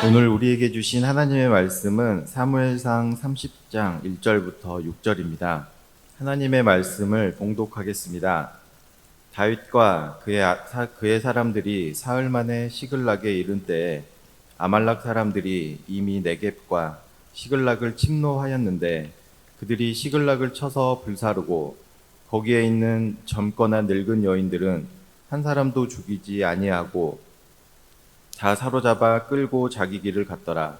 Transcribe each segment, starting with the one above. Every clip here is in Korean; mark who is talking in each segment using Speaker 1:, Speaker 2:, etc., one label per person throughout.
Speaker 1: 오늘 우리에게 주신 하나님의 말씀은 사무엘상 30장 1절부터 6절입니다. 하나님의 말씀을 봉독하겠습니다. 다윗과 그의 사람들이 사흘 만에 시글락에 이른 때에 아말락 사람들이 이미 네겝과 시글락을 침노하였는데 그들이 시글락을 쳐서 불사르고 거기에 있는 젊거나 늙은 여인들은 한 사람도 죽이지 아니하고 다 사로잡아 끌고 자기 길을 갔더라.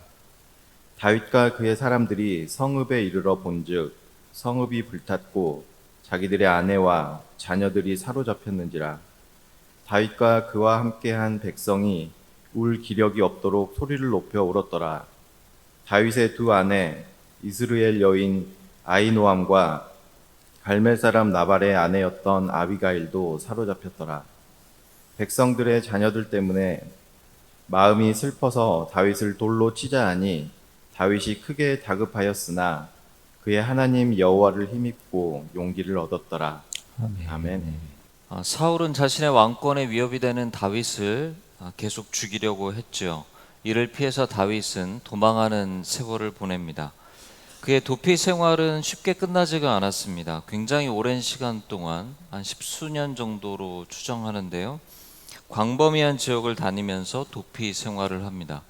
Speaker 1: 다윗과 그의 사람들이 성읍에 이르러 본즉 성읍이 불탔고 자기들의 아내와 자녀들이 사로잡혔는지라. 다윗과 그와 함께한 백성이 울 기력이 없도록 소리를 높여 울었더라. 다윗의 두 아내 이스라엘 여인 아히노암과 갈멜 사람 나발의 아내였던 아비가일도 사로잡혔더라. 백성들의 자녀들 때문에 마음이 슬퍼서 다윗을 돌로 치자 하니 다윗이 크게 다급하였으나 그의 하나님 여호와를 힘입고 용기를 얻었더라. 아멘.
Speaker 2: 사울은 자신의 왕권에 위협이 되는 다윗을 계속 죽이려고 했죠. 이를 피해서 다윗은 도망하는 세월을 보냅니다. 그의 도피 생활은 쉽게 끝나지가 않았습니다. 굉장히 오랜 시간 동안 한 십수년 정도로 추정하는데요. 광범위한 지역을 다니면서 도피 생활을 합니다.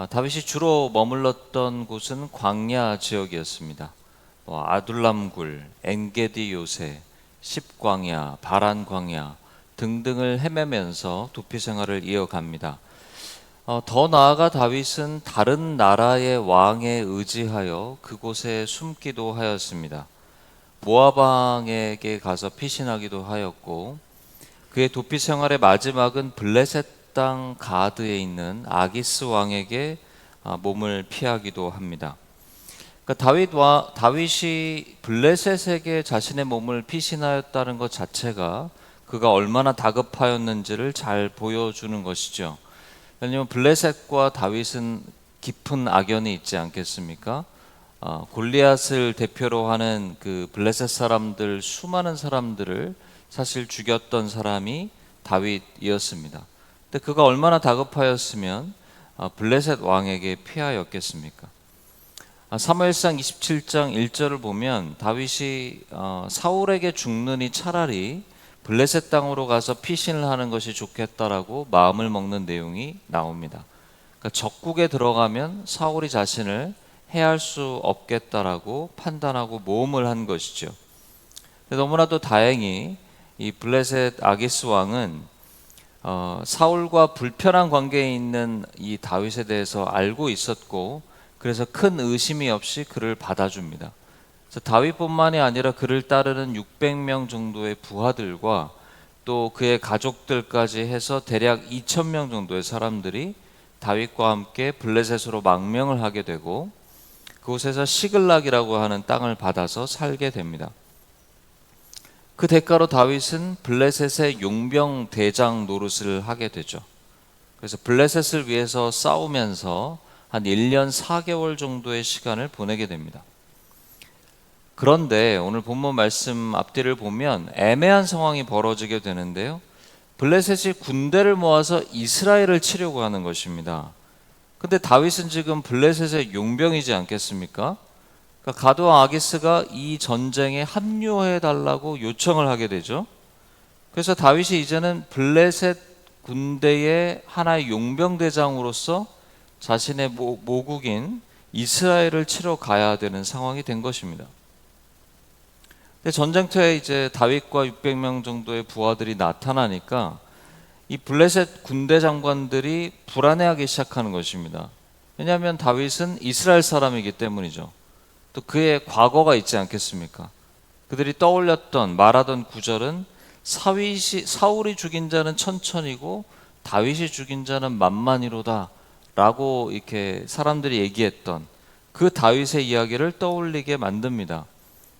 Speaker 2: 다윗이 주로 머물렀던 곳은 광야 지역이었습니다. 아둘람굴, 엔게디 요새, 십광야, 바란 광야 등등을 헤매면서 도피 생활을 이어갑니다. 더 나아가 다윗은 다른 나라의 왕에 의지하여 그곳에 숨기도 하였습니다. 모압 왕에게 가서 피신하기도 하였고, 그의 도피 생활의 마지막은 블레셋 땅 가드에 있는 아기스 왕에게 몸을 피하기도 합니다. 그러니까 다윗이 블레셋에게 자신의 몸을 피신하였다는 것 자체가 그가 얼마나 다급하였는지를 잘 보여주는 것이죠. 왜냐하면 블레셋과 다윗은 깊은 악연이 있지 않겠습니까? 골리앗을 대표로 하는 그 블레셋 사람들, 수많은 사람들을 사실 죽였던 사람이 다윗이었습니다. 근데 그가 얼마나 다급하였으면 블레셋 왕에게 피하였겠습니까? 사무엘상 27장 1절을 보면 다윗이 사울에게 죽느니 차라리 블레셋 땅으로 가서 피신을 하는 것이 좋겠다라고 마음을 먹는 내용이 나옵니다. 그러니까 적국에 들어가면 사울이 자신을 해할 수 없겠다라고 판단하고 모험을 한 것이죠. 너무나도 다행히 이 블레셋 아기스 왕은 사울과 불편한 관계에 있는 이 다윗에 대해서 알고 있었고, 그래서 큰 의심이 없이 그를 받아줍니다. 그래서 다윗뿐만이 아니라 그를 따르는 600명 정도의 부하들과 또 그의 가족들까지 해서 대략 2,000명 정도의 사람들이 다윗과 함께 블레셋으로 망명을 하게 되고, 그곳에서 시글락이라고 하는 땅을 받아서 살게 됩니다. 그 대가로 다윗은 블레셋의 용병 대장 노릇을 하게 되죠. 그래서 블레셋을 위해서 싸우면서 한 1년 4개월 정도의 시간을 보내게 됩니다. 그런데 오늘 본문 말씀 앞뒤를 보면 애매한 상황이 벌어지게 되는데요. 블레셋이 군대를 모아서 이스라엘을 치려고 하는 것입니다. 근데 다윗은 지금 블레셋의 용병이지 않겠습니까? 그러니까 가드왕 아기스가 이 전쟁에 합류해 달라고 요청을 하게 되죠. 그래서 다윗이 이제는 블레셋 군대의 하나의 용병대장으로서 자신의 모국인 이스라엘을 치러 가야 되는 상황이 된 것입니다. 근데 전쟁터에 이제 다윗과 600명 정도의 부하들이 나타나니까 이 블레셋 군대 장관들이 불안해하기 시작하는 것입니다. 왜냐하면 다윗은 이스라엘 사람이기 때문이죠. 또 그의 과거가 있지 않겠습니까? 그들이 떠올렸던 말하던 구절은 사울이 죽인 자는 천천히고 다윗이 죽인 자는 만만이로다 라고 이렇게 사람들이 얘기했던 그 다윗의 이야기를 떠올리게 만듭니다.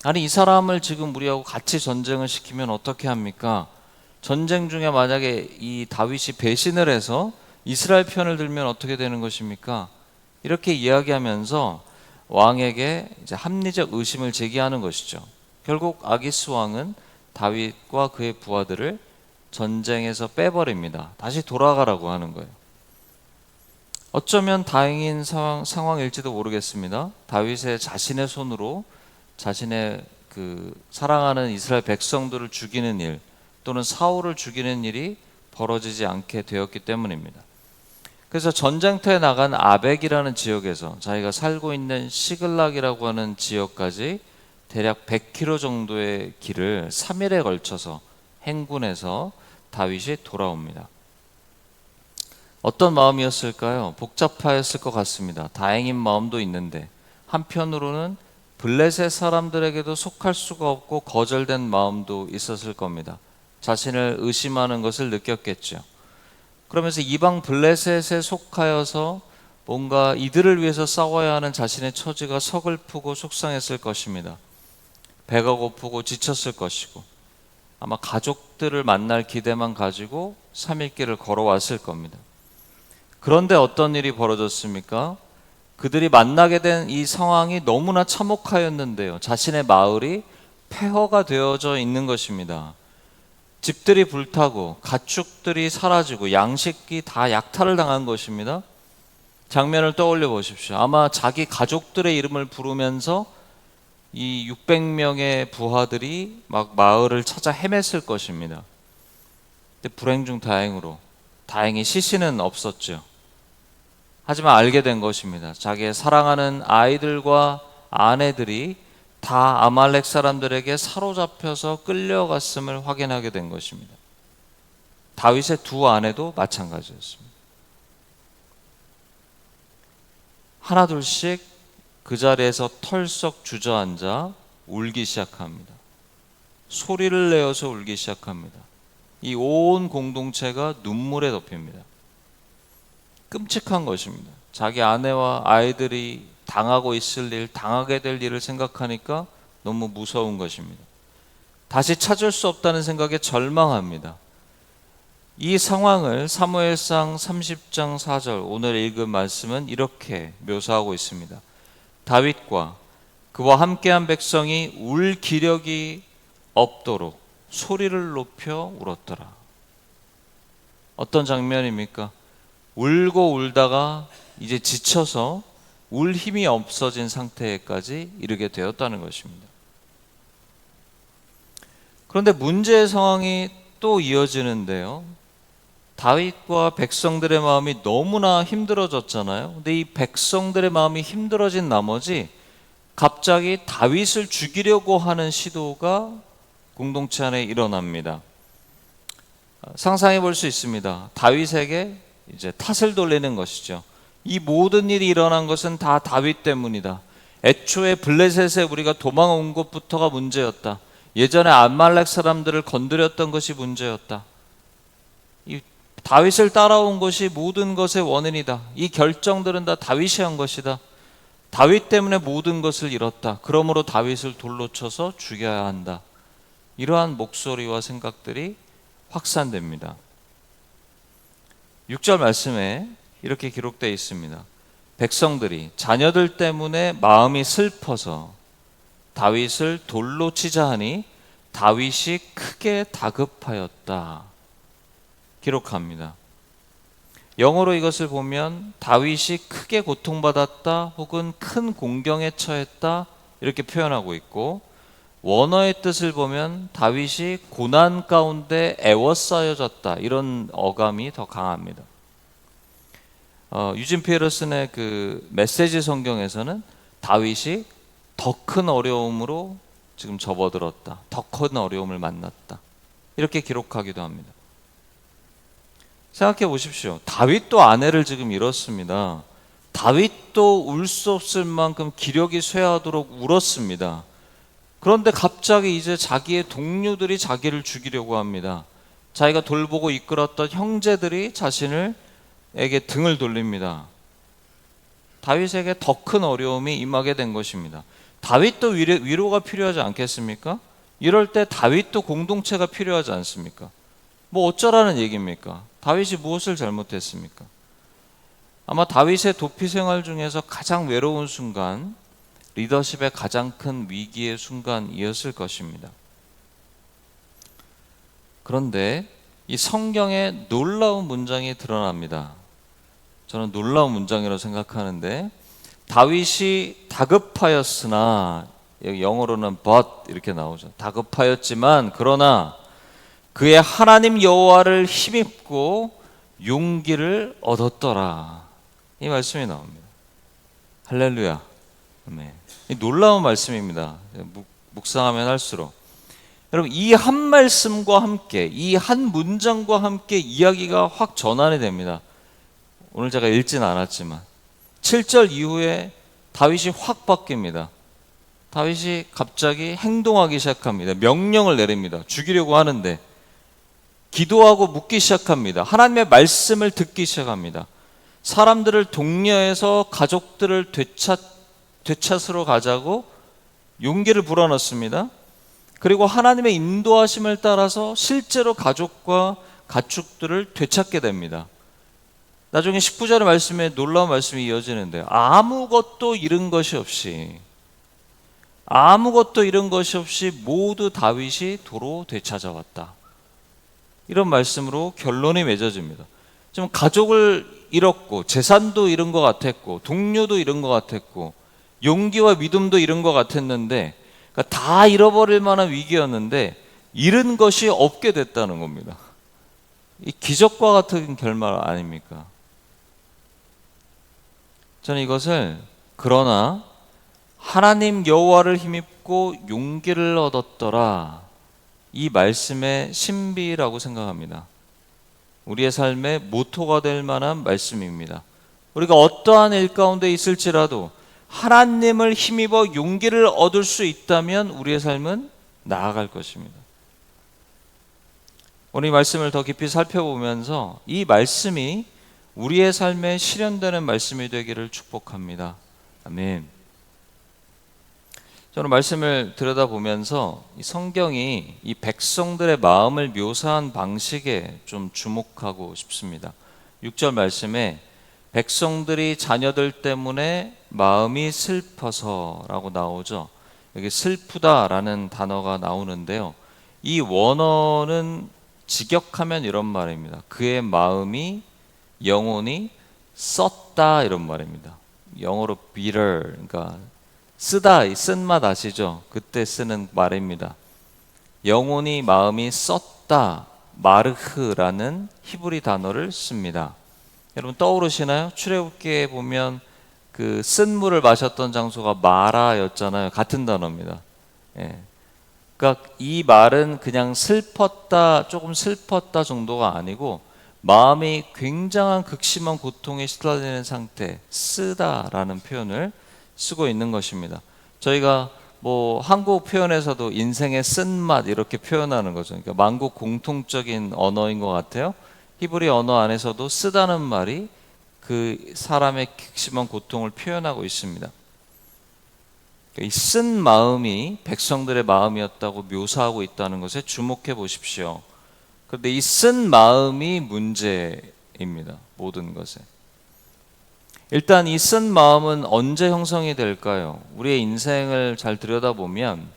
Speaker 2: 아니, 이 사람을 지금 우리하고 같이 전쟁을 시키면 어떻게 합니까? 전쟁 중에 만약에 이 다윗이 배신을 해서 이스라엘 편을 들면 어떻게 되는 것입니까? 이렇게 이야기하면서 왕에게 이제 합리적 의심을 제기하는 것이죠. 결국 아기스 왕은 다윗과 그의 부하들을 전쟁에서 빼버립니다. 다시 돌아가라고 하는 거예요. 어쩌면 다행인 상황일지도 모르겠습니다. 다윗의 자신의 손으로 자신의 사랑하는 이스라엘 백성들을 죽이는 일, 또는 사울을 죽이는 일이 벌어지지 않게 되었기 때문입니다. 그래서 전쟁터에 나간 아벡이라는 지역에서 자기가 살고 있는 시글락이라고 하는 지역까지 대략 100km 정도의 길을 3일에 걸쳐서 행군해서 다윗이 돌아옵니다. 어떤 마음이었을까요? 복잡하였을 것 같습니다. 다행인 마음도 있는데 한편으로는 블레셋 사람들에게도 속할 수가 없고 거절된 마음도 있었을 겁니다. 자신을 의심하는 것을 느꼈겠죠. 그러면서 이방 블레셋에 속하여서 뭔가 이들을 위해서 싸워야 하는 자신의 처지가 서글프고 속상했을 것입니다. 배가 고프고 지쳤을 것이고 아마 가족들을 만날 기대만 가지고 3일 길을 걸어왔을 겁니다. 그런데 어떤 일이 벌어졌습니까? 그들이 만나게 된 이 상황이 너무나 참혹하였는데요. 자신의 마을이 폐허가 되어져 있는 것입니다. 집들이 불타고 가축들이 사라지고 양식이 다 약탈을 당한 것입니다. 장면을 떠올려 보십시오. 아마 자기 가족들의 이름을 부르면서 이 600명의 부하들이 막 마을을 찾아 헤맸을 것입니다. 근데 불행 중 다행으로 다행히 시신은 없었죠. 하지만 알게 된 것입니다. 자기의 사랑하는 아이들과 아내들이 다 아말렉 사람들에게 사로잡혀서 끌려갔음을 확인하게 된 것입니다. 다윗의 두 아내도 마찬가지였습니다. 하나둘씩 그 자리에서 털썩 주저앉아 울기 시작합니다. 소리를 내어서 울기 시작합니다. 이 온 공동체가 눈물에 덮입니다. 끔찍한 것입니다. 자기 아내와 아이들이 당하고 있을 일, 당하게 될 일을 생각하니까 너무 무서운 것입니다. 다시 찾을 수 없다는 생각에 절망합니다. 이 상황을 사무엘상 30장 4절 오늘 읽은 말씀은 이렇게 묘사하고 있습니다. 다윗과 그와 함께한 백성이 울 기력이 없도록 소리를 높여 울었더라. 어떤 장면입니까? 울고 울다가 이제 지쳐서 울 힘이 없어진 상태까지 이르게 되었다는 것입니다. 그런데 문제의 상황이 또 이어지는데요. 다윗과 백성들의 마음이 너무나 힘들어졌잖아요. 근데 이 백성들의 마음이 힘들어진 나머지 갑자기 다윗을 죽이려고 하는 시도가 공동체 안에 일어납니다. 상상해 볼 수 있습니다. 다윗에게 이제 탓을 돌리는 것이죠. 이 모든 일이 일어난 것은 다 다윗 때문이다. 애초에 블레셋에 우리가 도망온 것부터가 문제였다. 예전에 아말렉 사람들을 건드렸던 것이 문제였다. 이 다윗을 따라온 것이 모든 것의 원인이다. 이 결정들은 다 다윗이 한 것이다. 다윗 때문에 모든 것을 잃었다. 그러므로 다윗을 돌로 쳐서 죽여야 한다. 이러한 목소리와 생각들이 확산됩니다. 6절 말씀에 이렇게 기록되어 있습니다. 백성들이 자녀들 때문에 마음이 슬퍼서 다윗을 돌로 치자 하니 다윗이 크게 다급하였다. 기록합니다. 영어로 이것을 보면 다윗이 크게 고통받았다 혹은 큰 공경에 처했다 이렇게 표현하고 있고, 원어의 뜻을 보면 다윗이 고난 가운데 애워싸여졌다 이런 어감이 더 강합니다. 유진 피에러슨의 그 메시지 성경에서는 다윗이 더 큰 어려움으로 지금 접어들었다, 더 큰 어려움을 만났다 이렇게 기록하기도 합니다. 생각해 보십시오. 다윗도 아내를 지금 잃었습니다. 다윗도 울 수 없을 만큼 기력이 쇠하도록 울었습니다. 그런데 갑자기 이제 자기의 동료들이 자기를 죽이려고 합니다. 자기가 돌보고 이끌었던 형제들이 자신에게 등을 돌립니다. 다윗에게 더 큰 어려움이 임하게 된 것입니다. 다윗도 위로가 필요하지 않겠습니까? 이럴 때 다윗도 공동체가 필요하지 않습니까? 뭐 어쩌라는 얘기입니까? 다윗이 무엇을 잘못했습니까? 아마 다윗의 도피 생활 중에서 가장 외로운 순간, 리더십의 가장 큰 위기의 순간이었을 것입니다. 그런데 이 성경에 놀라운 문장이 드러납니다. 저는 놀라운 문장이라고 생각하는데, 다윗이 다급하였으나, 여기 영어로는 but 이렇게 나오죠. 다급하였지만 그러나 그의 하나님 여호와를 힘입고 용기를 얻었더라. 이 말씀이 나옵니다. 할렐루야. 아멘. 이 놀라운 말씀입니다. 묵상하면 할수록. 여러분, 이 한 말씀과 함께, 이 한 문장과 함께 이야기가 확 전환이 됩니다. 오늘 제가 읽진 않았지만 7절 이후에 다윗이 확 바뀝니다. 다윗이 갑자기 행동하기 시작합니다. 명령을 내립니다. 죽이려고 하는데 기도하고 묻기 시작합니다. 하나님의 말씀을 듣기 시작합니다. 사람들을 독려해서 가족들을 되찾으러 가자고 용기를 불어넣습니다. 그리고 하나님의 인도하심을 따라서 실제로 가족과 가축들을 되찾게 됩니다. 나중에 19절의 말씀에 놀라운 말씀이 이어지는데, 아무것도 잃은 것이 없이 모두 다윗이 도로 되찾아왔다. 이런 말씀으로 결론이 맺어집니다. 좀 가족을 잃었고 재산도 잃은 것 같았고 동료도 잃은 것 같았고 용기와 믿음도 잃은 것 같았는데, 그러니까 다 잃어버릴 만한 위기였는데 잃은 것이 없게 됐다는 겁니다. 이 기적과 같은 결말 아닙니까? 저는 이것을 그러나 하나님 여호와를 힘입고 용기를 얻었더라, 이 말씀의 신비라고 생각합니다. 우리의 삶의 모토가 될 만한 말씀입니다. 우리가 어떠한 일 가운데 있을지라도 하나님을 힘입어 용기를 얻을 수 있다면 우리의 삶은 나아갈 것입니다. 오늘 이 말씀을 더 깊이 살펴보면서 이 말씀이 우리의 삶에 실현되는 말씀이 되기를 축복합니다. 아멘. 저는 말씀을 들여다보면서 이 성경이 이 백성들의 마음을 묘사한 방식에 좀 주목하고 싶습니다. 6절 말씀에 백성들이 자녀들 때문에 마음이 슬퍼서라고 나오죠. 여기 슬프다라는 단어가 나오는데요. 이 원어는 직역하면 이런 말입니다. 그의 마음이 영혼이 썼다, 이런 말입니다. 영어로 bitter, 그러니까 쓰다, 쓴맛 아시죠? 그때 쓰는 말입니다. 영혼이 마음이 썼다, 마르흐라는 히브리 단어를 씁니다. 여러분 떠오르시나요? 출애굽기에 보면 그 쓴 물을 마셨던 장소가 마라였잖아요. 같은 단어입니다. 예. 그러니까 이 말은 그냥 슬펐다, 조금 슬펐다 정도가 아니고 마음이 굉장한 극심한 고통에 시달리는 상태, 쓰다라는 표현을 쓰고 있는 것입니다. 저희가 뭐 한국 표현에서도 인생의 쓴맛 이렇게 표현하는 거죠. 그러니까 만국 공통적인 언어인 것 같아요. 히브리 언어 안에서도 쓰다는 말이 그 사람의 극심한 고통을 표현하고 있습니다. 이 쓴 마음이 백성들의 마음이었다고 묘사하고 있다는 것에 주목해 보십시오. 그런데 이 쓴 마음이 문제입니다. 모든 것에. 일단 이 쓴 마음은 언제 형성이 될까요? 우리의 인생을 잘 들여다보면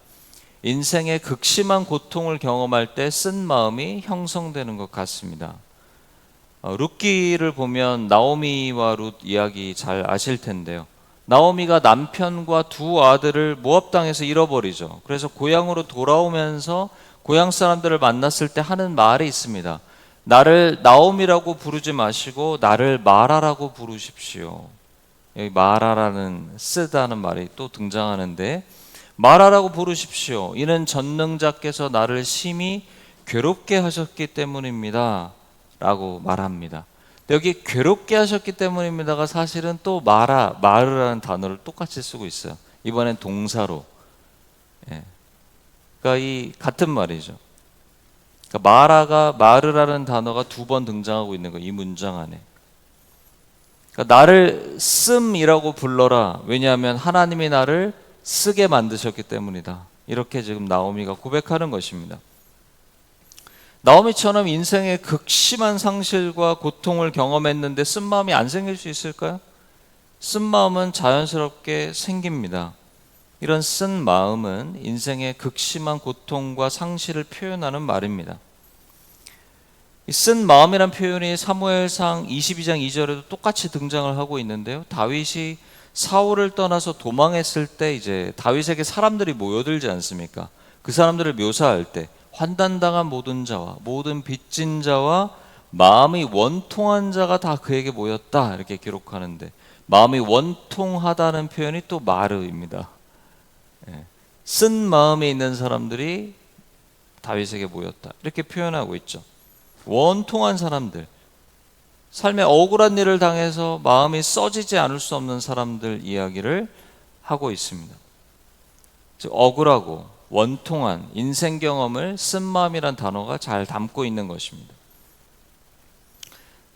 Speaker 2: 인생의 극심한 고통을 경험할 때 쓴 마음이 형성되는 것 같습니다. 룻기를 보면 나오미와 룻 이야기 잘 아실 텐데요. 나오미가 남편과 두 아들을 모압 땅에서 잃어버리죠. 그래서 고향으로 돌아오면서 고향 사람들을 만났을 때 하는 말이 있습니다. 나를 나오미라고 부르지 마시고 나를 마라라고 부르십시오. 여기 마라라는 쓰다는 말이 또 등장하는데, 마라라고 부르십시오. 이는 전능자께서 나를 심히 괴롭게 하셨기 때문입니다 라고 말합니다. 여기 괴롭게 하셨기 때문입니다가 사실은 또 마르라는 단어를 똑같이 쓰고 있어요. 이번엔 동사로. 예. 그러니까 이 같은 말이죠. 그러니까 마르라는 단어가 두 번 등장하고 있는 거예요. 이 문장 안에. 그러니까 나를 씀이라고 불러라. 왜냐하면 하나님이 나를 쓰게 만드셨기 때문이다. 이렇게 지금 나오미가 고백하는 것입니다. 나오미처럼 인생의 극심한 상실과 고통을 경험했는데 쓴 마음이 안 생길 수 있을까요? 쓴 마음은 자연스럽게 생깁니다. 이런 쓴 마음은 인생의 극심한 고통과 상실을 표현하는 말입니다. 이 쓴 마음이란 표현이 사무엘상 22장 2절에도 똑같이 등장을 하고 있는데요. 다윗이 사울을 떠나서 도망했을 때 이제 다윗에게 사람들이 모여들지 않습니까? 그 사람들을 묘사할 때 환단당한 모든 자와 모든 빚진 자와 마음이 원통한 자가 다 그에게 모였다 이렇게 기록하는데, 마음이 원통하다는 표현이 또 마르입니다. 쓴 마음에 있는 사람들이 다윗에게 모였다 이렇게 표현하고 있죠. 원통한 사람들, 삶에 억울한 일을 당해서 마음이 써지지 않을 수 없는 사람들 이야기를 하고 있습니다. 즉 억울하고 원통한 인생 경험을 쓴 마음이란 단어가 잘 담고 있는 것입니다.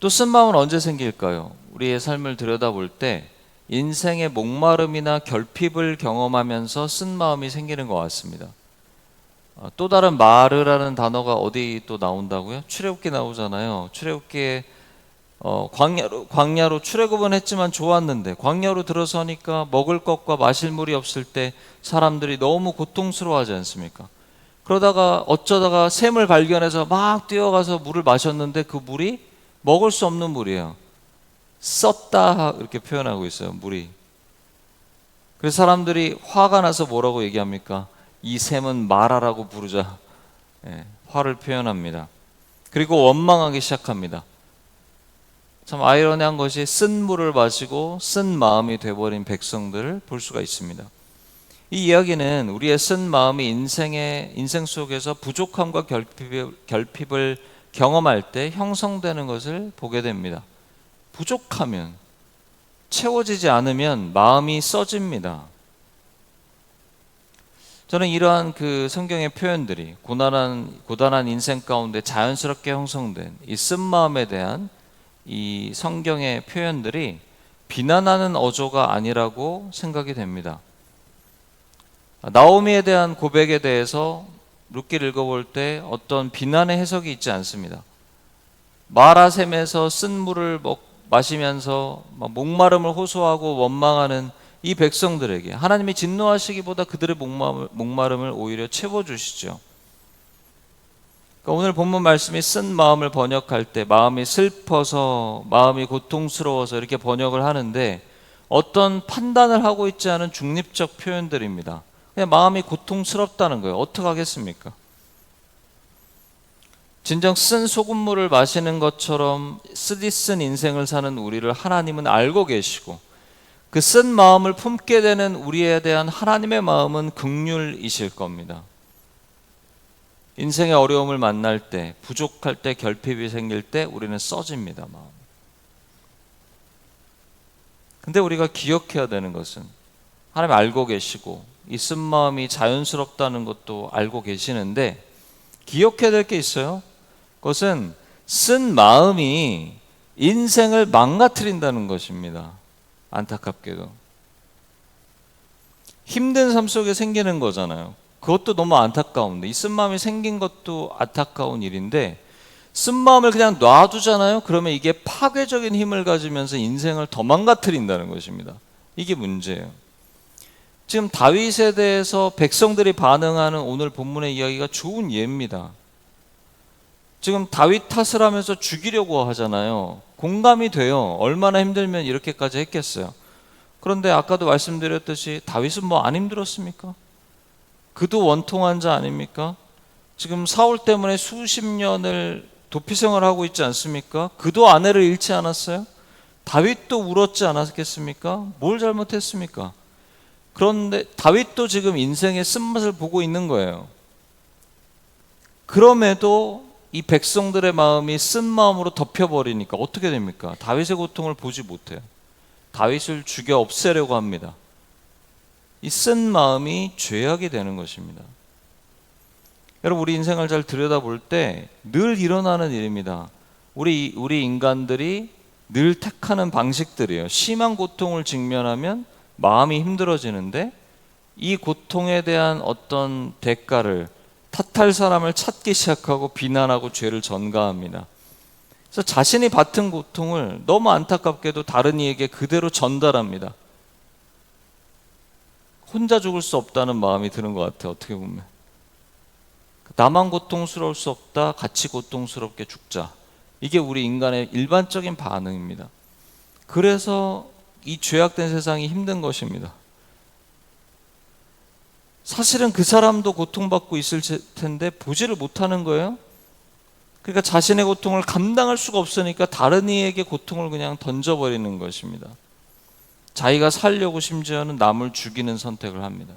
Speaker 2: 또 쓴 마음은 언제 생길까요? 우리의 삶을 들여다볼 때 인생의 목마름이나 결핍을 경험하면서 쓴 마음이 생기는 것 같습니다. 또 다른 마르라는 단어가 어디 또 나온다고요? 출애굽기 나오잖아요. 출애굽기에 광야로 출애굽은 했지만 좋았는데 광야로 들어서니까 먹을 것과 마실 물이 없을 때 사람들이 너무 고통스러워하지 않습니까? 그러다가 어쩌다가 샘을 발견해서 막 뛰어가서 물을 마셨는데 그 물이 먹을 수 없는 물이에요. 썼다 이렇게 표현하고 있어요. 물이. 그래서 사람들이 화가 나서 뭐라고 얘기합니까? 이 샘은 마라라고 부르자. 화를 표현합니다. 그리고 원망하기 시작합니다. 참 아이러니한 것이 쓴 물을 마시고 쓴 마음이 돼버린 백성들을 볼 수가 있습니다. 이 이야기는 우리의 쓴 마음이 인생 속에서 부족함과 결핍을 경험할 때 형성되는 것을 보게 됩니다. 부족하면, 채워지지 않으면 마음이 써집니다. 저는 이러한 그 성경의 표현들이 고단한 인생 가운데 자연스럽게 형성된 이 쓴 마음에 대한 이 성경의 표현들이 비난하는 어조가 아니라고 생각이 됩니다. 나오미에 대한 고백에 대해서 룻기를 읽어볼 때 어떤 비난의 해석이 있지 않습니다. 마라샘에서 쓴 물을 마시면서 목마름을 호소하고 원망하는 이 백성들에게 하나님이 진노하시기보다 그들의 목마름을 오히려 채워주시죠. 그러니까 오늘 본문 말씀이 쓴 마음을 번역할 때 마음이 슬퍼서, 마음이 고통스러워서 이렇게 번역을 하는데 어떤 판단을 하고 있지 않은 중립적 표현들입니다. 그냥 마음이 고통스럽다는 거예요. 어떡하겠습니까? 진정 쓴 소금물을 마시는 것처럼 쓰디쓴 인생을 사는 우리를 하나님은 알고 계시고, 그 쓴 마음을 품게 되는 우리에 대한 하나님의 마음은 긍휼이실 겁니다. 인생의 어려움을 만날 때, 부족할 때, 결핍이 생길 때 우리는 써집니다, 마음. 근데 우리가 기억해야 되는 것은 하나님 알고 계시고 이 쓴 마음이 자연스럽다는 것도 알고 계시는데 기억해야 될 게 있어요. 그것은 쓴 마음이 인생을 망가뜨린다는 것입니다. 안타깝게도 힘든 삶 속에 생기는 거잖아요. 그것도 너무 안타까운데, 이 쓴 마음이 생긴 것도 안타까운 일인데 쓴 마음을 그냥 놔두잖아요. 그러면 이게 파괴적인 힘을 가지면서 인생을 더 망가뜨린다는 것입니다. 이게 문제예요. 지금 다윗에 대해서 백성들이 반응하는 오늘 본문의 이야기가 좋은 예입니다. 지금 다윗 탓을 하면서 죽이려고 하잖아요. 공감이 돼요. 얼마나 힘들면 이렇게까지 했겠어요. 그런데 아까도 말씀드렸듯이 다윗은 뭐 안 힘들었습니까? 그도 원통한 자 아닙니까? 지금 사울 때문에 수십 년을 도피 생활하고 있지 않습니까? 그도 아내를 잃지 않았어요? 다윗도 울었지 않았겠습니까? 뭘 잘못했습니까? 그런데 다윗도 지금 인생의 쓴맛을 보고 있는 거예요. 그럼에도 이 백성들의 마음이 쓴 마음으로 덮여버리니까 어떻게 됩니까? 다윗의 고통을 보지 못해요. 다윗을 죽여 없애려고 합니다. 이 쓴 마음이 죄악이 되는 것입니다. 여러분, 우리 인생을 잘 들여다볼 때 늘 일어나는 일입니다. 우리 인간들이 늘 택하는 방식들이에요. 심한 고통을 직면하면 마음이 힘들어지는데 이 고통에 대한 어떤 대가를 탓할 사람을 찾기 시작하고 비난하고 죄를 전가합니다. 그래서 자신이 받은 고통을 너무 안타깝게도 다른 이에게 그대로 전달합니다. 혼자 죽을 수 없다는 마음이 드는 것 같아요. 어떻게 보면. 나만 고통스러울 수 없다. 같이 고통스럽게 죽자. 이게 우리 인간의 일반적인 반응입니다. 그래서 이 죄악된 세상이 힘든 것입니다. 사실은 그 사람도 고통받고 있을 텐데 보지를 못하는 거예요. 그러니까 자신의 고통을 감당할 수가 없으니까 다른 이에게 고통을 그냥 던져버리는 것입니다. 자기가 살려고 심지어는 남을 죽이는 선택을 합니다.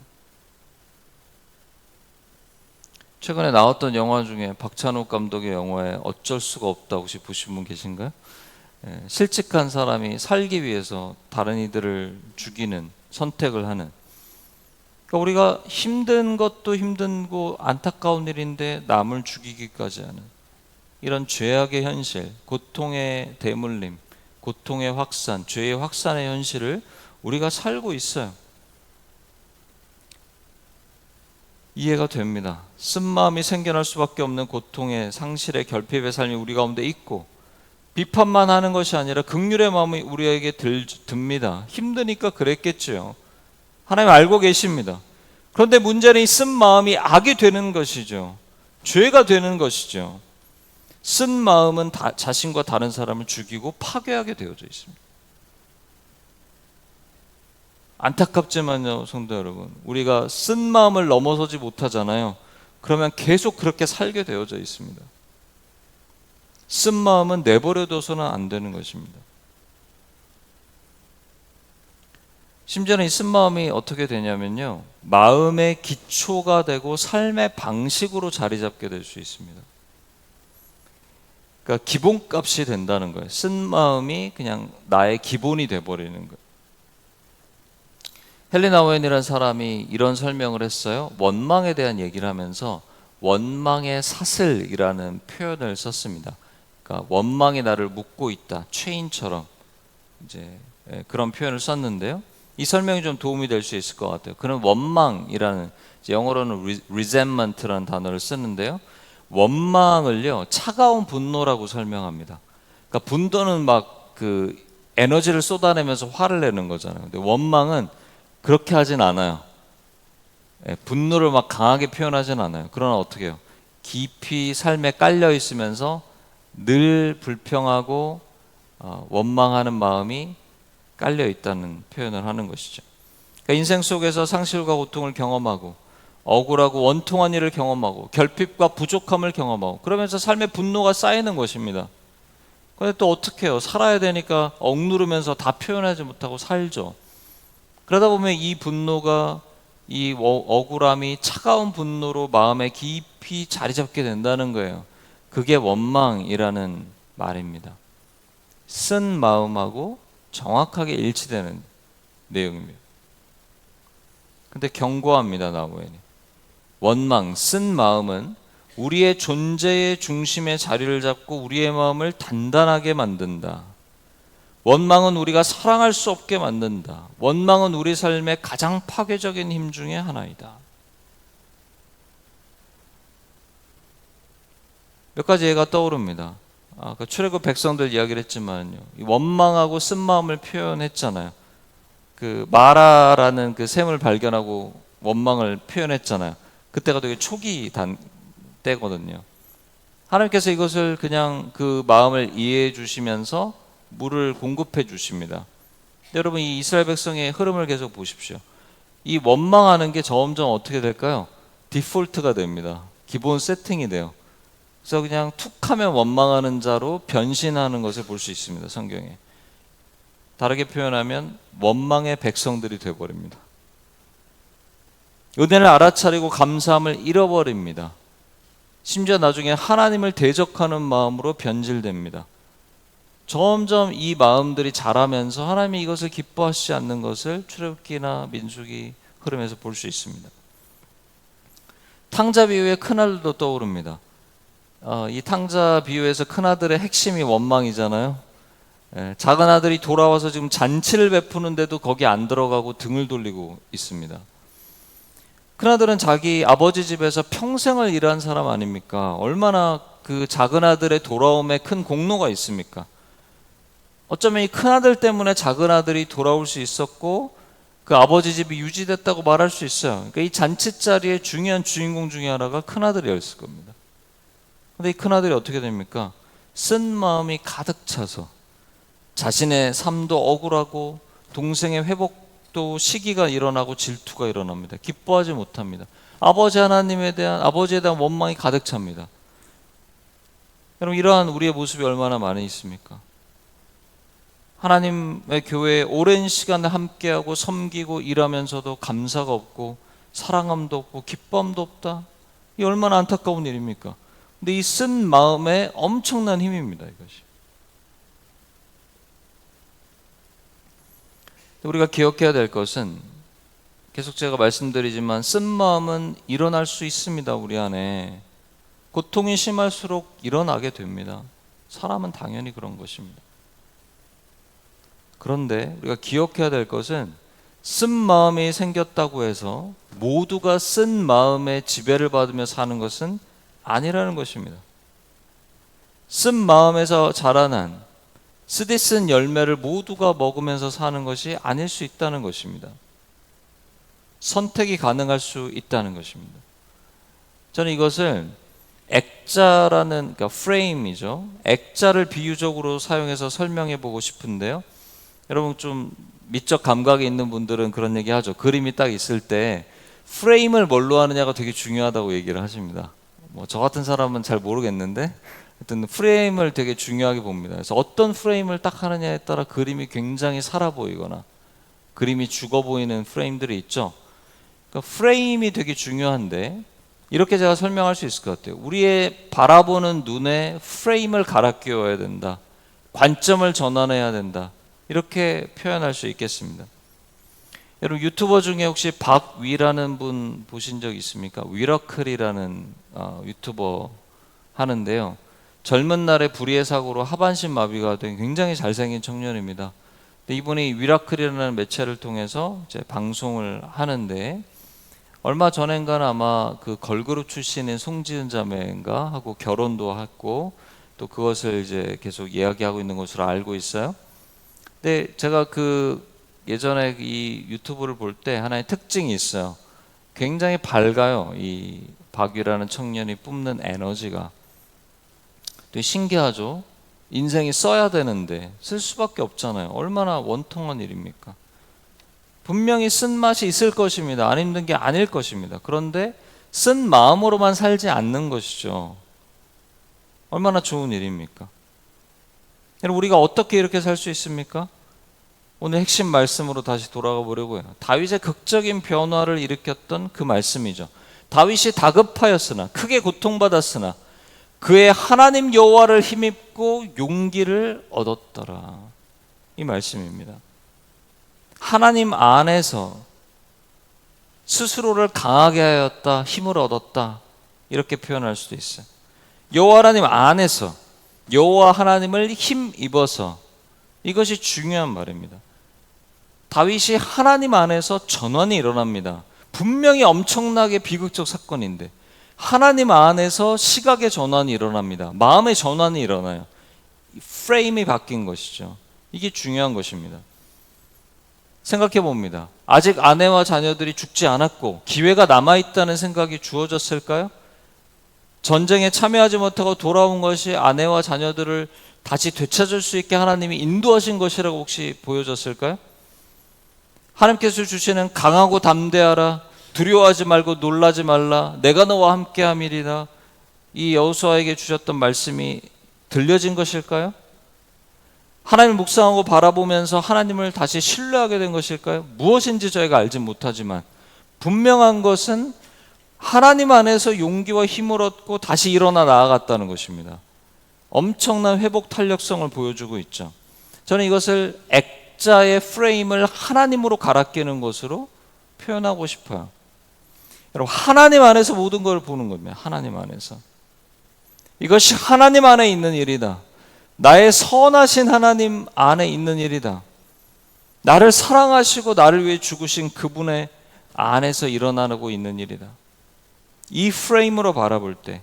Speaker 2: 최근에 나왔던 영화 중에 박찬욱 감독의 영화에 어쩔 수가 없다 혹시 보신 분 계신가요? 실직한 사람이 살기 위해서 다른 이들을 죽이는 선택을 하는, 그러니까 우리가 힘든 것도 힘든고 안타까운 일인데 남을 죽이기까지 하는 이런 죄악의 현실, 고통의 대물림, 고통의 확산, 죄의 확산의 현실을 우리가 살고 있어요. 이해가 됩니다. 쓴마음이 생겨날 수밖에 없는 고통의 상실의 결핍의 삶이 우리 가운데 있고, 비판만 하는 것이 아니라 긍휼의 마음이 우리에게 듭니다. 힘드니까 그랬겠죠. 하나님 알고 계십니다. 그런데 문제는 이 쓴마음이 악이 되는 것이죠. 죄가 되는 것이죠. 쓴마음은 자신과 다른 사람을 죽이고 파괴하게 되어져 있습니다. 안타깝지만요, 성도 여러분, 우리가 쓴 마음을 넘어서지 못하잖아요. 그러면 계속 그렇게 살게 되어져 있습니다. 쓴 마음은 내버려둬서는 안 되는 것입니다. 심지어는 이 쓴 마음이 어떻게 되냐면요, 마음의 기초가 되고 삶의 방식으로 자리 잡게 될 수 있습니다. 그러니까 기본값이 된다는 거예요. 쓴 마음이 그냥 나의 기본이 돼버리는 거예요. 헬레나 오웬이라는 사람이 이런 설명을 했어요. 원망에 대한 얘기를 하면서 원망의 사슬이라는 표현을 썼습니다. 그러니까 원망이 나를 묶고 있다, 체인처럼 이제 그런 표현을 썼는데요. 이 설명이 좀 도움이 될 수 있을 것 같아요. 그런 원망이라는, 영어로는 resentment라는 단어를 쓰는데요. 원망을요, 차가운 분노라고 설명합니다. 그러니까 분노는 막 그 에너지를 쏟아내면서 화를 내는 거잖아요. 근데 원망은 그렇게 하진 않아요. 분노를 막 강하게 표현하진 않아요. 그러나 어떻게 해요? 깊이 삶에 깔려 있으면서 늘 불평하고 원망하는 마음이 깔려 있다는 표현을 하는 것이죠. 그러니까 인생 속에서 상실과 고통을 경험하고 억울하고 원통한 일을 경험하고 결핍과 부족함을 경험하고 그러면서 삶의 분노가 쌓이는 것입니다. 그런데 또 어떻게 해요? 살아야 되니까 억누르면서 다 표현하지 못하고 살죠. 그러다 보면 이 분노가, 이 억울함이 차가운 분노로 마음에 깊이 자리 잡게 된다는 거예요. 그게 원망이라는 말입니다. 쓴 마음하고 정확하게 일치되는 내용입니다. 근데 경고합니다, 나무엔이. 원망, 쓴 마음은 우리의 존재의 중심에 자리를 잡고 우리의 마음을 단단하게 만든다. 원망은 우리가 사랑할 수 없게 만든다. 원망은 우리 삶의 가장 파괴적인 힘 중에 하나이다. 몇 가지 예가 떠오릅니다. 아까 출애굽 백성들 이야기를 했지만요, 원망하고 쓴 마음을 표현했잖아요. 그 마라라는 그 샘을 발견하고 원망을 표현했잖아요. 그때가 되게 초기 때거든요. 하나님께서 이것을 그냥 그 마음을 이해해 주시면서 물을 공급해 주십니다. 여러분, 이 이스라엘 백성의 흐름을 계속 보십시오. 이 원망하는 게 점점 어떻게 될까요? 디폴트가 됩니다. 기본 세팅이 돼요. 그래서 그냥 툭 하면 원망하는 자로 변신하는 것을 볼 수 있습니다, 성경에. 다르게 표현하면 원망의 백성들이 되어버립니다. 은혜를 알아차리고 감사함을 잃어버립니다. 심지어 나중에 하나님을 대적하는 마음으로 변질됩니다. 점점 이 마음들이 자라면서 하나님이 이것을 기뻐하시지 않는 것을 출애굽기나 민수기 흐름에서 볼 수 있습니다. 탕자 비유의 큰아들도 떠오릅니다. 이 탕자 비유에서 큰아들의 핵심이 원망이잖아요. 작은 아들이 돌아와서 지금 잔치를 베푸는데도 거기 안 들어가고 등을 돌리고 있습니다. 큰아들은 자기 아버지 집에서 평생을 일한 사람 아닙니까? 얼마나 그 작은 아들의 돌아옴에 큰 공로가 있습니까? 어쩌면 이 큰아들 때문에 작은 아들이 돌아올 수 있었고, 그 그 아버지 집이 유지됐다고 말할 수 있어요. 그러니까 이 잔치자리의 중요한 주인공 중에 하나가 큰아들이었을 겁니다. 근데 이 큰아들이 어떻게 됩니까? 쓴 마음이 가득 차서 자신의 삶도 억울하고 동생의 회복도 시기가 일어나고 질투가 일어납니다. 기뻐하지 못합니다. 아버지에 대한 원망이 가득 찹니다. 여러분, 이러한 우리의 모습이 얼마나 많이 있습니까? 하나님의 교회에 오랜 시간을 함께하고 섬기고 일하면서도 감사가 없고 사랑함도 없고 기쁨도 없다. 이 얼마나 안타까운 일입니까? 근데 이 쓴 마음에 엄청난 힘입니다, 이것이. 우리가 기억해야 될 것은 계속 제가 말씀드리지만 쓴 마음은 일어날 수 있습니다. 우리 안에 고통이 심할수록 일어나게 됩니다. 사람은 당연히 그런 것입니다. 그런데 우리가 기억해야 될 것은 쓴 마음이 생겼다고 해서 모두가 쓴 마음의 지배를 받으며 사는 것은 아니라는 것입니다. 쓴 마음에서 자라난 쓰디쓴 열매를 모두가 먹으면서 사는 것이 아닐 수 있다는 것입니다. 선택이 가능할 수 있다는 것입니다. 저는 이것을 액자라는, 그러니까 프레임이죠. 액자를 비유적으로 사용해서 설명해 보고 싶은데요. 여러분 좀 미적 감각이 있는 분들은 그런 얘기 하죠. 그림이 딱 있을 때 프레임을 뭘로 하느냐가 되게 중요하다고 얘기를 하십니다. 뭐 저 같은 사람은 잘 모르겠는데 하여튼 프레임을 되게 중요하게 봅니다. 그래서 어떤 프레임을 딱 하느냐에 따라 그림이 굉장히 살아 보이거나 그림이 죽어 보이는 프레임들이 있죠. 그러니까 프레임이 되게 중요한데 이렇게 제가 설명할 수 있을 것 같아요. 우리의 바라보는 눈에 프레임을 갈아 끼워야 된다. 관점을 전환해야 된다. 이렇게 표현할 수 있겠습니다. 여러분 유튜버 중에 혹시 박위라는 분 보신 적 있습니까? 위러클이라는 유튜버 하는데요. 젊은 날에 불의의 사고로 하반신 마비가 된 굉장히 잘생긴 청년입니다. 근데 이분이 위러클이라는 매체를 통해서 이제 방송을 하는데 얼마 전엔가는 아마 그 걸그룹 출신인 송지은 자매인가 하고 결혼도 했고 또 그것을 이제 계속 이야기하고 있는 것으로 알고 있어요. 근데 제가 그 예전에 이 유튜브를 볼 때 하나의 특징이 있어요. 굉장히 밝아요. 이 박위라는 청년이 뿜는 에너지가. 되게 신기하죠. 인생이 써야 되는데 쓸 수밖에 없잖아요. 얼마나 원통한 일입니까? 분명히 쓴 맛이 있을 것입니다. 안 힘든 게 아닐 것입니다. 그런데 쓴 마음으로만 살지 않는 것이죠. 얼마나 좋은 일입니까? 여러분 우리가 어떻게 이렇게 살 수 있습니까? 오늘 핵심 말씀으로 다시 돌아가 보려고요. 다윗의 극적인 변화를 일으켰던 그 말씀이죠. 다윗이 다급하였으나 크게 고통받았으나 그의 하나님 여호와를 힘입고 용기를 얻었더라. 이 말씀입니다. 하나님 안에서 스스로를 강하게 하였다, 힘을 얻었다 이렇게 표현할 수도 있어요. 여호와 하나님 안에서 여호와 하나님을 힘입어서 이것이 중요한 말입니다. 다윗이 하나님 안에서 전환이 일어납니다. 분명히 엄청나게 비극적 사건인데 하나님 안에서 시각의 전환이 일어납니다. 마음의 전환이 일어나요. 프레임이 바뀐 것이죠. 이게 중요한 것입니다. 생각해 봅니다. 아직 아내와 자녀들이 죽지 않았고 기회가 남아있다는 생각이 주어졌을까요? 전쟁에 참여하지 못하고 돌아온 것이 아내와 자녀들을 다시 되찾을 수 있게 하나님이 인도하신 것이라고 혹시 보여졌을까요? 하나님께서 주시는 강하고 담대하라, 두려워하지 말고 놀라지 말라, 내가 너와 함께함이리라, 이 여호수아에게 주셨던 말씀이 들려진 것일까요? 하나님을 묵상하고 바라보면서 하나님을 다시 신뢰하게 된 것일까요? 무엇인지 저희가 알지 못하지만 분명한 것은 하나님 안에서 용기와 힘을 얻고 다시 일어나 나아갔다는 것입니다. 엄청난 회복 탄력성을 보여주고 있죠. 저는 이것을 액자의 프레임을 하나님으로 갈아 끼는 것으로 표현하고 싶어요. 여러분 하나님 안에서 모든 걸 보는 겁니다. 하나님 안에서. 이것이 하나님 안에 있는 일이다. 나의 선하신 하나님 안에 있는 일이다. 나를 사랑하시고 나를 위해 죽으신 그분의 안에서 일어나고 있는 일이다. 이 프레임으로 바라볼 때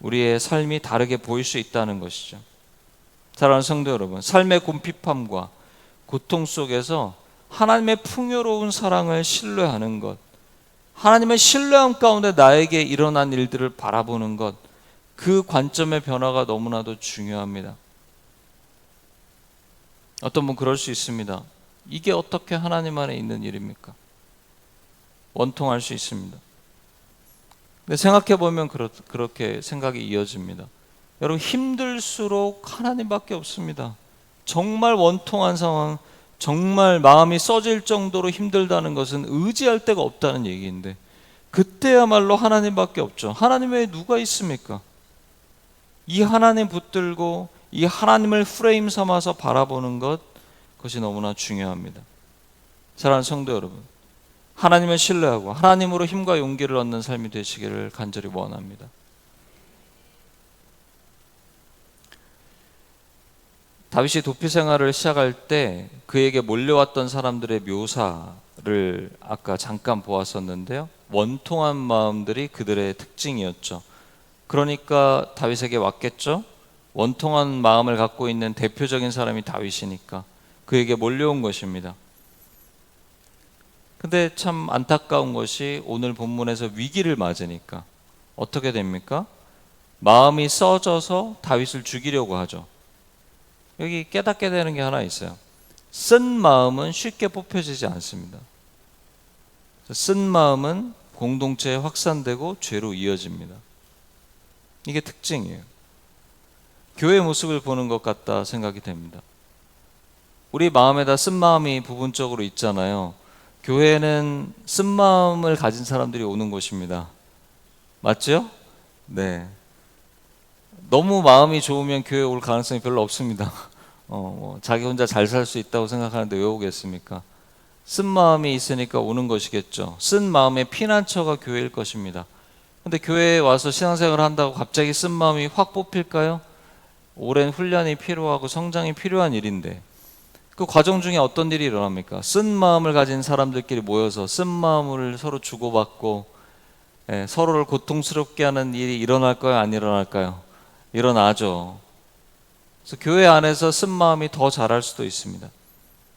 Speaker 2: 우리의 삶이 다르게 보일 수 있다는 것이죠. 사랑하는 성도 여러분, 삶의 곰핍함과 고통 속에서 하나님의 풍요로운 사랑을 신뢰하는 것, 하나님의 신뢰함 가운데 나에게 일어난 일들을 바라보는 것, 그 관점의 변화가 너무나도 중요합니다. 어떤 분 그럴 수 있습니다. 이게 어떻게 하나님 안에 있는 일입니까? 원통할 수 있습니다. 근데 생각해 보면 그렇게 생각이 이어집니다. 여러분, 힘들수록 하나님밖에 없습니다. 정말 원통한 상황, 정말 마음이 써질 정도로 힘들다는 것은 의지할 데가 없다는 얘기인데, 그때야말로 하나님밖에 없죠. 하나님 외에 누가 있습니까? 이 하나님 붙들고 이 하나님을 프레임 삼아서 바라보는 것, 그것이 너무나 중요합니다. 사랑하는 성도 여러분, 하나님을 신뢰하고 하나님으로 힘과 용기를 얻는 삶이 되시기를 간절히 원합니다. 다윗이 도피 생활을 시작할 때 그에게 몰려왔던 사람들의 묘사를 아까 잠깐 보았었는데요. 원통한 마음들이 그들의 특징이었죠. 그러니까 다윗에게 왔겠죠. 원통한 마음을 갖고 있는 대표적인 사람이 다윗이니까 그에게 몰려온 것입니다. 근데 참 안타까운 것이 오늘 본문에서 위기를 맞으니까 어떻게 됩니까? 마음이 써져서 다윗을 죽이려고 하죠. 여기 깨닫게 되는 게 하나 있어요. 쓴 마음은 쉽게 뽑혀지지 않습니다. 쓴 마음은 공동체에 확산되고 죄로 이어집니다. 이게 특징이에요. 교회의 모습을 보는 것 같다 생각이 됩니다. 우리 마음에다 쓴 마음이 부분적으로 있잖아요. 교회는 쓴 마음을 가진 사람들이 오는 곳입니다. 맞죠? 네. 너무 마음이 좋으면 교회 올 가능성이 별로 없습니다. 자기 혼자 잘 살 수 있다고 생각하는데 왜 오겠습니까? 쓴 마음이 있으니까 오는 것이겠죠. 쓴 마음의 피난처가 교회일 것입니다. 근데 교회에 와서 신앙생활을 한다고 갑자기 쓴 마음이 확 뽑힐까요? 오랜 훈련이 필요하고 성장이 필요한 일인데, 그 과정 중에 어떤 일이 일어납니까? 쓴 마음을 가진 사람들끼리 모여서 쓴 마음을 서로 주고받고 서로를 고통스럽게 하는 일이 일어날까요? 안 일어날까요? 일어나죠. 그래서 교회 안에서 쓴 마음이 더 자랄 수도 있습니다.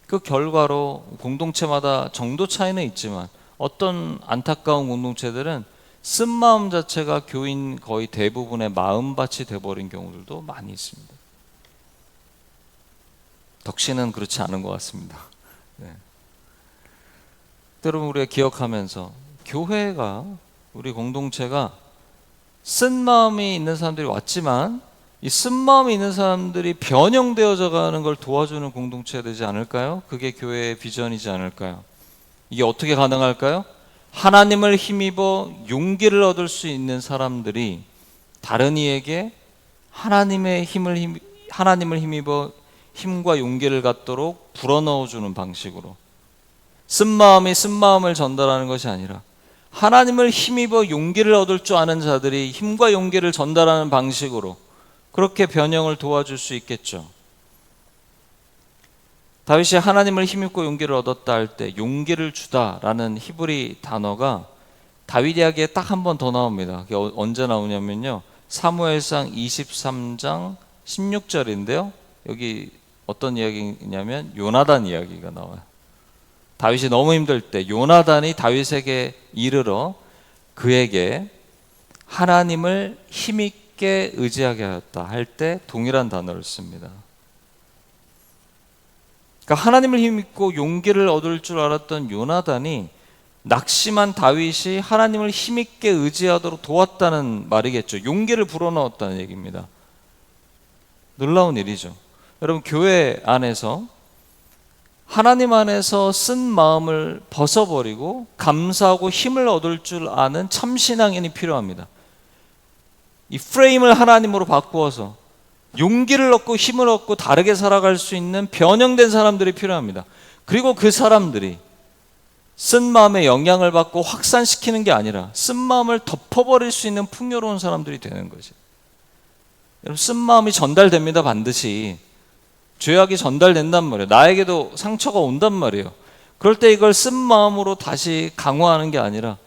Speaker 2: 그 결과로 공동체마다 정도 차이는 있지만 어떤 안타까운 공동체들은 쓴 마음 자체가 교인 거의 대부분의 마음밭이 돼버린 경우들도 많이 있습니다. 덕신은 그렇지 않은 것 같습니다. 네. 여러분, 우리가 기억하면서 교회가, 우리 공동체가 쓴 마음이 있는 사람들이 왔지만 이 쓴 마음이 있는 사람들이 변형되어져 가는 걸 도와주는 공동체가 되지 않을까요? 그게 교회의 비전이지 않을까요? 이게 어떻게 가능할까요? 하나님을 힘입어 용기를 얻을 수 있는 사람들이 다른 이에게 하나님을 힘입어 힘과 용기를 갖도록 불어넣어주는 방식으로, 쓴 마음이 쓴 마음을 전달하는 것이 아니라 하나님을 힘입어 용기를 얻을 줄 아는 자들이 힘과 용기를 전달하는 방식으로 그렇게 변형을 도와줄 수 있겠죠. 다윗이 하나님을 힘입고 용기를 얻었다 할 때 용기를 주다라는 히브리 단어가 다윗 이야기에 딱 한 번 더 나옵니다. 그게 언제 나오냐면요, 사무엘상 23장 16절인데요 여기 어떤 이야기냐면 요나단 이야기가 나와요. 다윗이 너무 힘들 때 요나단이 다윗에게 이르러 그에게 하나님을 힘있게 의지하게 하였다 할 때 동일한 단어를 씁니다. 그러니까 하나님을 힘입고 용기를 얻을 줄 알았던 요나단이 낙심한 다윗이 하나님을 힘있게 의지하도록 도왔다는 말이겠죠. 용기를 불어넣었다는 얘기입니다. 놀라운 일이죠. 여러분, 교회 안에서 하나님 안에서 쓴 마음을 벗어버리고 감사하고 힘을 얻을 줄 아는 참신앙인이 필요합니다. 이 프레임을 하나님으로 바꾸어서 용기를 얻고 힘을 얻고 다르게 살아갈 수 있는 변형된 사람들이 필요합니다. 그리고 그 사람들이 쓴 마음의 영향을 받고 확산시키는 게 아니라 쓴 마음을 덮어버릴 수 있는 풍요로운 사람들이 되는 거죠. 여러분, 쓴 마음이 전달됩니다. 반드시 죄악이 전달된단 말이에요. 나에게도 상처가 온단 말이에요. 그럴 때 이걸 쓴 마음으로 다시 강화하는 게 아니라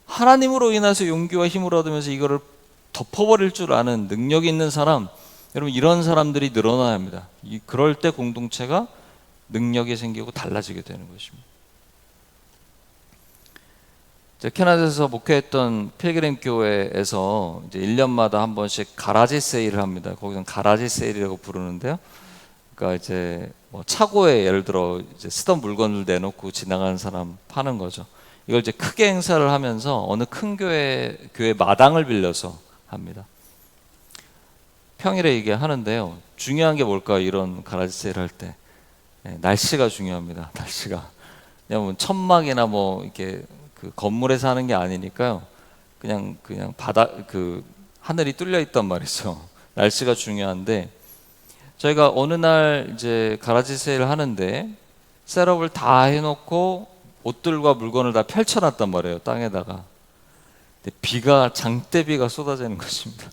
Speaker 2: 하나님으로 인해서 용기와 힘을 얻으면서 이거를 덮어버릴 줄 아는 능력이 있는 사람, 여러분, 이런 사람들이 늘어나야 합니다. 그럴 때 공동체가 능력이 생기고 달라지게 되는 것입니다. 캐나다에서 목회했던 필그림 교회에서 이제 1년마다 한 번씩 가라지 세일을 합니다. 거기서는 가라지 세일이라고 부르는데요. 그러니까 이제 뭐 차고에 예를 들어 이제 쓰던 물건을 내놓고 지나가는 사람 파는 거죠. 이걸 이제 크게 행사를 하면서 어느 큰 교회 마당을 빌려서 합니다. 평일에 이게 하는데요. 중요한 게 뭘까? 이런 가라지 세일 할 때 날씨가 중요합니다. 날씨가. 왜냐면 천막이나 뭐 이렇게 그 건물에서 하는 게 아니니까요. 그냥 바다 그 하늘이 뚫려 있단 말이죠. 날씨가 중요한데 저희가 어느 날 이제 가라지 세일을 하는데 셋업을 다 해놓고 옷들과 물건을 다 펼쳐놨단 말이에요. 땅에다가. 근데 장대비가 쏟아지는 것입니다.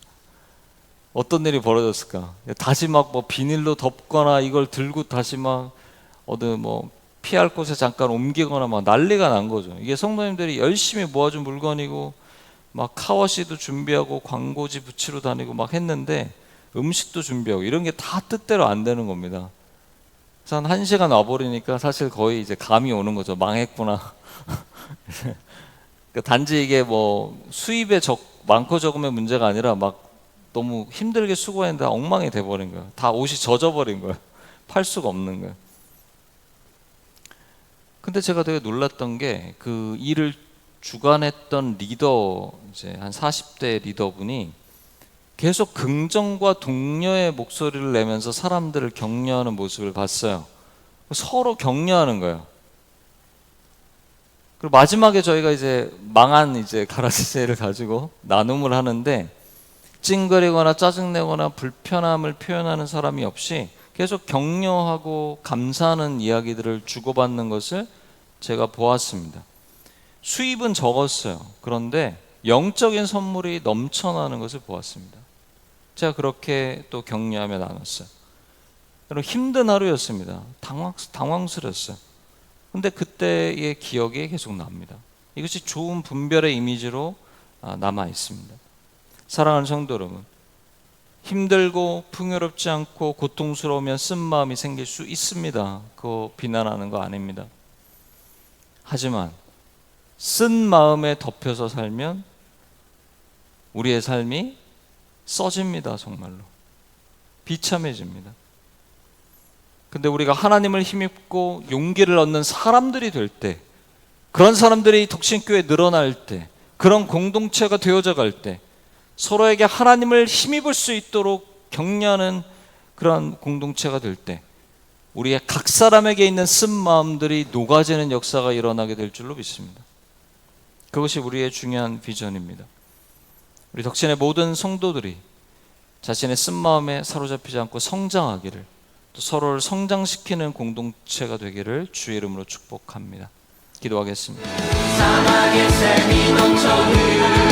Speaker 2: 어떤 일이 벌어졌을까? 다시 막 뭐 비닐로 덮거나 이걸 들고 다시 막 어디 뭐 피할 곳에 잠깐 옮기거나 막 난리가 난 거죠. 이게 성도님들이 열심히 모아준 물건이고 막 카워시도 준비하고 광고지 붙이러 다니고 막 했는데 음식도 준비하고 이런 게 다 뜻대로 안 되는 겁니다. 그래서 한 1시간 와버리니까 사실 거의 이제 감이 오는 거죠. 망했구나. 단지 이게 뭐 수입의 많고 적음의 문제가 아니라 막 너무 힘들게 수고했는데 엉망이 돼버린 거예요. 다 옷이 젖어버린 거예요. 팔 수가 없는 거예요. 근데 제가 되게 놀랐던 게 그 일을 주관했던 리더, 이제 한 40대 리더분이 계속 긍정과 독려의 목소리를 내면서 사람들을 격려하는 모습을 봤어요. 서로 격려하는 거예요. 그리고 마지막에 저희가 이제 망한 이제 가라지 세일을 가지고 나눔을 하는데 찡그리거나 짜증내거나 불편함을 표현하는 사람이 없이 계속 격려하고 감사하는 이야기들을 주고받는 것을 제가 보았습니다. 수입은 적었어요. 그런데 영적인 선물이 넘쳐나는 것을 보았습니다. 제가 그렇게 또 격려하며 나눴어요. 여러분 힘든 하루였습니다. 당황스러웠어요. 근데 그때의 기억이 계속 납니다. 이것이 좋은 분별의 이미지로 남아 있습니다. 사랑하는 성도 여러분, 힘들고 풍요롭지 않고 고통스러우면 쓴 마음이 생길 수 있습니다. 그거 비난하는 거 아닙니다. 하지만 쓴 마음에 덮여서 살면 우리의 삶이 써집니다. 정말로 비참해집니다. 근데 우리가 하나님을 힘입고 용기를 얻는 사람들이 될 때, 그런 사람들이 독신교회에 늘어날 때, 그런 공동체가 되어져 갈 때 서로에게 하나님을 힘입을 수 있도록 격려하는 그런 공동체가 될 때 우리의 각 사람에게 있는 쓴 마음들이 녹아지는 역사가 일어나게 될 줄로 믿습니다. 그것이 우리의 중요한 비전입니다. 우리 덕신의 모든 성도들이 자신의 쓴 마음에 사로잡히지 않고 성장하기를, 또 서로를 성장시키는 공동체가 되기를 주의 이름으로 축복합니다. 기도하겠습니다.
Speaker 3: 사막의 샘이 넘쳐 흐르는